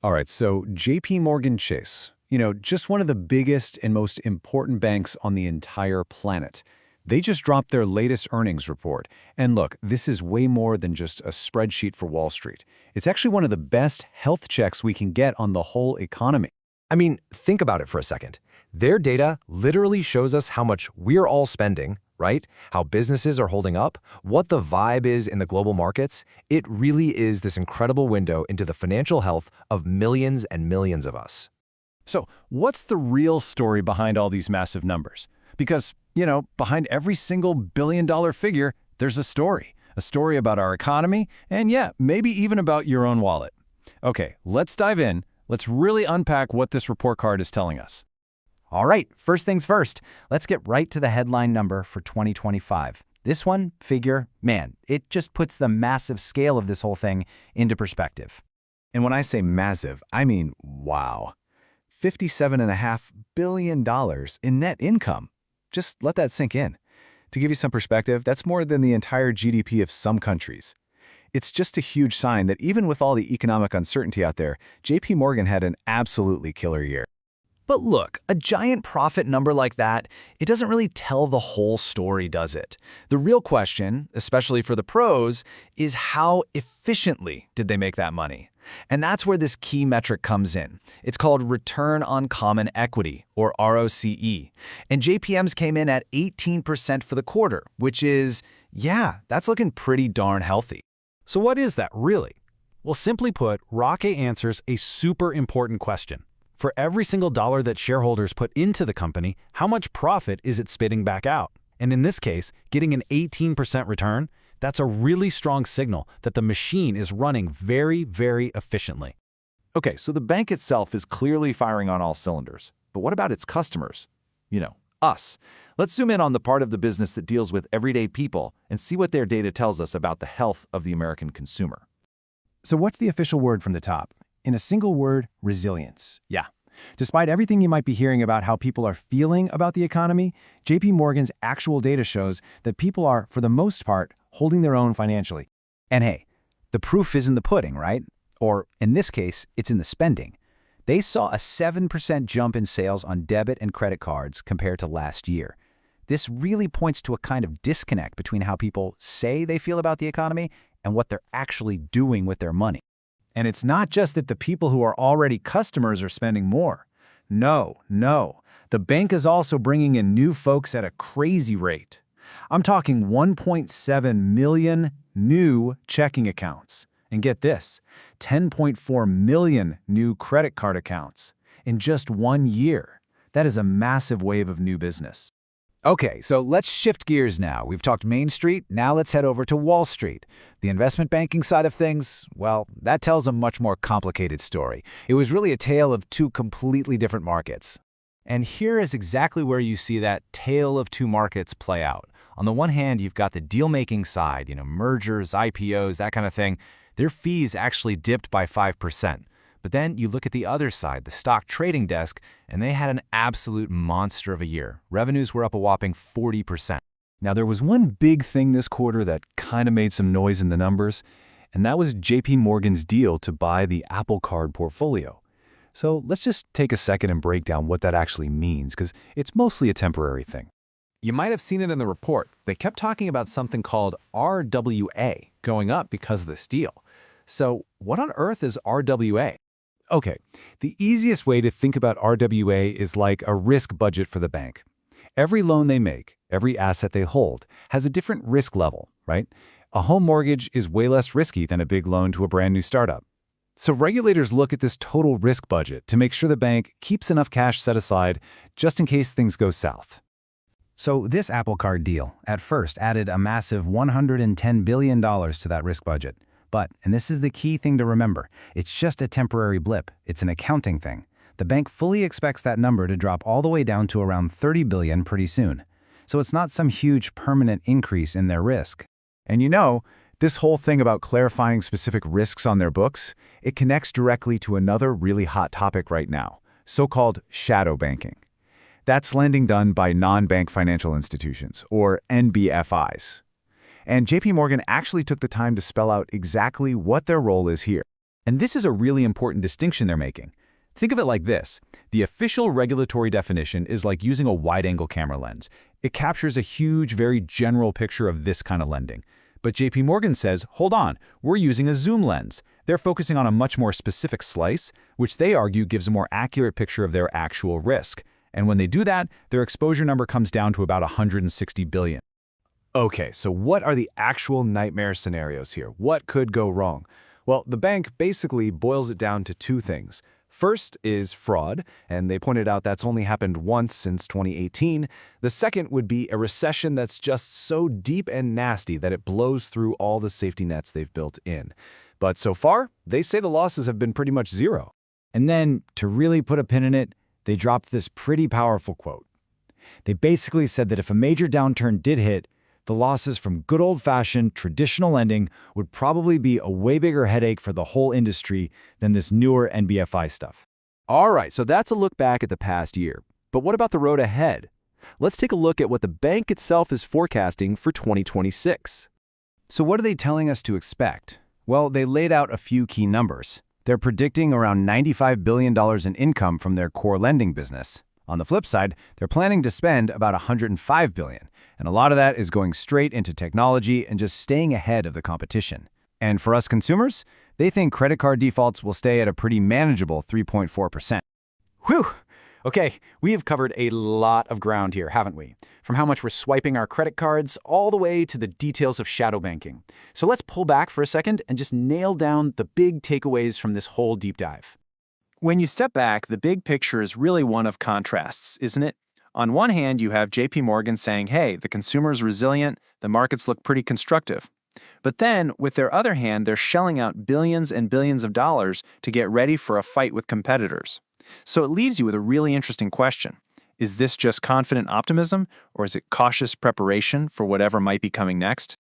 All right, so JPMorgan Chase, just one of the biggest and most important banks on the entire planet. They just dropped their latest earnings report. And look, this is way more than just a spreadsheet for Wall Street. It's actually one of the best health checks we can get on the whole economy. I mean, think about it for a second. Their data literally shows us how much we're all spending, right? How businesses are holding up, what the vibe is in the global markets. It really is this incredible window into the financial health of millions and millions of us. So what's the real story behind all these massive numbers? Because, behind every single billion-dollar figure, there's a story about our economy, and yeah, maybe even about your own wallet. Okay, let's dive in. Let's really unpack what this report card is telling us. All right, first things first, let's get right to the headline number for 2025. This one, figure, man, it just puts the massive scale of this whole thing into perspective. And when I say massive, I mean wow. $57.5 billion in net income. Just let that sink in. To give you some perspective, that's more than the entire GDP of some countries. It's just a huge sign that even with all the economic uncertainty out there, JPMorgan had an absolutely killer year. But look, a giant profit number like that, it doesn't really tell the whole story, does it? The real question, especially for the pros, is how efficiently did they make that money? And that's where this key metric comes in. It's called Return on Common Equity, or ROCE. And JPM's came in at 18% for the quarter, which is, that's looking pretty darn healthy. So what is that really? Well, simply put, ROCE answers a super important question. For every single dollar that shareholders put into the company, how much profit is it spitting back out? And in this case, getting an 18% return, that's a really strong signal that the machine is running very, very efficiently. Okay, so the bank itself is clearly firing on all cylinders. But what about its customers? Us. Let's zoom in on the part of the business that deals with everyday people and see what their data tells us about the health of the American consumer. So what's the official word from the top? In a single word, resilience. Yeah. Despite everything you might be hearing about how people are feeling about the economy, JPMorgan's actual data shows that people are, for the most part, holding their own financially. And hey, the proof is in the pudding, right? Or in this case, it's in the spending. They saw a 7% jump in sales on debit and credit cards compared to last year. This really points to a kind of disconnect between how people say they feel about the economy and what they're actually doing with their money. And it's not just that the people who are already customers are spending more. No. The bank is also bringing in new folks at a crazy rate. I'm talking 1.7 million new checking accounts. And get this, 10.4 million new credit card accounts in just 1 year. That is a massive wave of new business. Okay, so let's shift gears now. We've talked Main Street, now let's head over to Wall Street. The investment banking side of things, well, that tells a much more complicated story. It was really a tale of two completely different markets. And here is exactly where you see that tale of two markets play out. On the one hand, you've got the deal-making side, mergers, IPOs, that kind of thing. Their fees actually dipped by 5%. But then you look at the other side, the stock trading desk, and they had an absolute monster of a year. Revenues were up a whopping 40%. Now, there was one big thing this quarter that kind of made some noise in the numbers, and that was JPMorgan's deal to buy the Apple Card portfolio. So let's just take a second and break down what that actually means, because it's mostly a temporary thing. You might have seen it in the report. They kept talking about something called RWA going up because of this deal. So what on earth is RWA? Okay, the easiest way to think about RWA is like a risk budget for the bank. Every loan they make, every asset they hold, has a different risk level, right? A home mortgage is way less risky than a big loan to a brand new startup. So regulators look at this total risk budget to make sure the bank keeps enough cash set aside just in case things go south. So this Apple Card deal, at first, added a massive $110 billion to that risk budget. But, and this is the key thing to remember, it's just a temporary blip. It's an accounting thing. The bank fully expects that number to drop all the way down to around $30 billion pretty soon. So it's not some huge permanent increase in their risk. And this whole thing about clarifying specific risks on their books, it connects directly to another really hot topic right now, so-called shadow banking. That's lending done by non-bank financial institutions, or NBFIs. And JPMorgan actually took the time to spell out exactly what their role is here. And this is a really important distinction they're making. Think of it like this. The official regulatory definition is like using a wide-angle camera lens. It captures a huge, very general picture of this kind of lending. But JPMorgan says, hold on, we're using a zoom lens. They're focusing on a much more specific slice, which they argue gives a more accurate picture of their actual risk. And when they do that, their exposure number comes down to about $160 billion. Okay, so what are the actual nightmare scenarios here? What could go wrong? Well, the bank basically boils it down to two things. First is fraud, and they pointed out that's only happened once since 2018. The second would be a recession that's just so deep and nasty that it blows through all the safety nets they've built in. But so far, they say the losses have been pretty much zero. And then, to really put a pin in it, they dropped this pretty powerful quote. They basically said that if a major downturn did hit, the losses from good old-fashioned traditional lending would probably be a way bigger headache for the whole industry than this newer NBFI stuff. All right, so that's a look back at the past year. But what about the road ahead? Let's take a look at what the bank itself is forecasting for 2026. So what are they telling us to expect? Well, they laid out a few key numbers. They're predicting around $95 billion in income from their core lending business. On the flip side, they're planning to spend about $105 billion, and a lot of that is going straight into technology and just staying ahead of the competition. And for us consumers, they think credit card defaults will stay at a pretty manageable 3.4%. Whew! Okay, we have covered a lot of ground here, haven't we? From how much we're swiping our credit cards all the way to the details of shadow banking. So let's pull back for a second and just nail down the big takeaways from this whole deep dive. When you step back, the big picture is really one of contrasts, isn't it? On one hand, you have JPMorgan saying, hey, the consumer's resilient, the markets look pretty constructive. But then, with their other hand, they're shelling out billions and billions of dollars to get ready for a fight with competitors. So it leaves you with a really interesting question. Is this just confident optimism, or is it cautious preparation for whatever might be coming next?